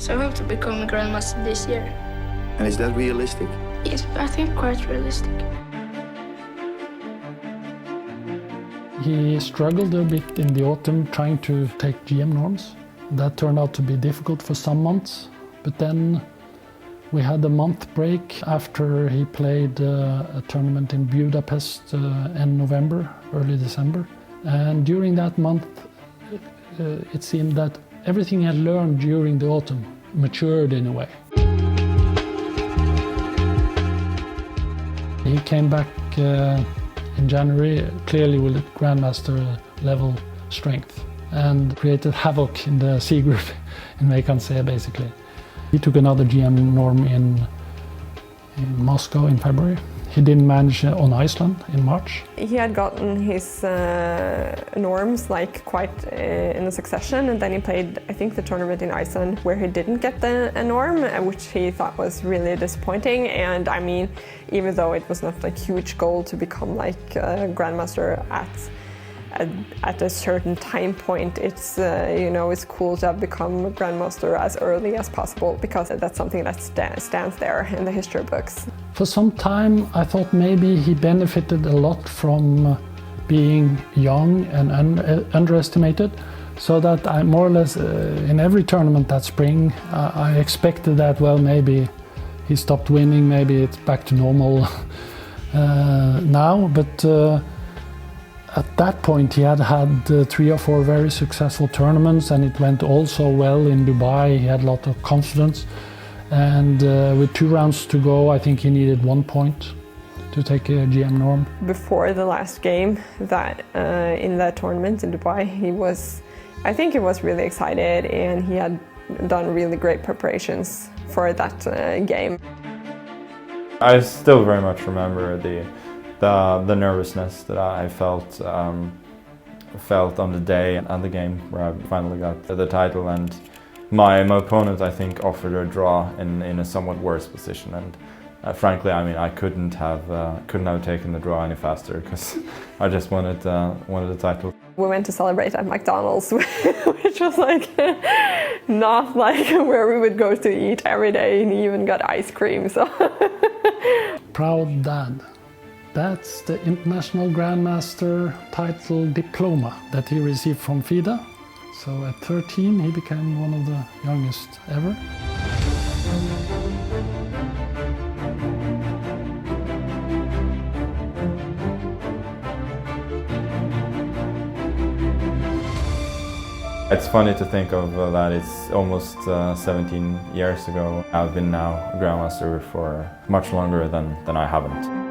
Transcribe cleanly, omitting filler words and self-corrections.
So I hope to become a Grandmaster this year. And is that realistic? Yes, I think quite realistic. He struggled a bit in the autumn trying to take GM norms. That turned out to be difficult for some months, but then we had a month break after he played a tournament in Budapest in November, early December. And during that month, it seemed that everything he had learned during the autumn matured in a way. He came back in January, clearly with Grandmaster level strength, and created havoc in the C group in Vacancy, basically. He took another GM norm in Moscow in February. He didn't manage on Iceland in March. He had gotten his norms like quite in a succession, and then he played, I think, the tournament in Iceland where he didn't get the norm, which he thought was really disappointing. And I mean, even though it was not like huge goal to become like a Grandmaster at a certain time point, it's you know, it's cool to have become a Grandmaster as early as possible, because that's something that stands there in the history books. For some time I thought maybe he benefited a lot from being young and underestimated, so that I more or less in every tournament that spring I expected that, well, maybe he stopped winning, maybe it's back to normal now, but at that point he had 3 or 4 very successful tournaments, and it went also well in Dubai. He had a lot of confidence, and with 2 rounds to go, I think he needed 1 point to take a GM norm. Before the last game that in that tournament in Dubai, I think he was really excited, and he had done really great preparations for that game. I still very much remember the nervousness that I felt on the day and the game where I finally got the title, and my opponent, I think, offered a draw in a somewhat worse position, and frankly, I mean, I couldn't have taken the draw any faster, because I just wanted the title. We went to celebrate at McDonald's, which was like not like where we would go to eat every day, and he even got ice cream. So Proud dad. That's the International Grandmaster title diploma that he received from FIDE. So at 13 he became one of the youngest ever. It's funny to think of that it's almost 17 years ago. I've been now a Grandmaster for much longer than I haven't.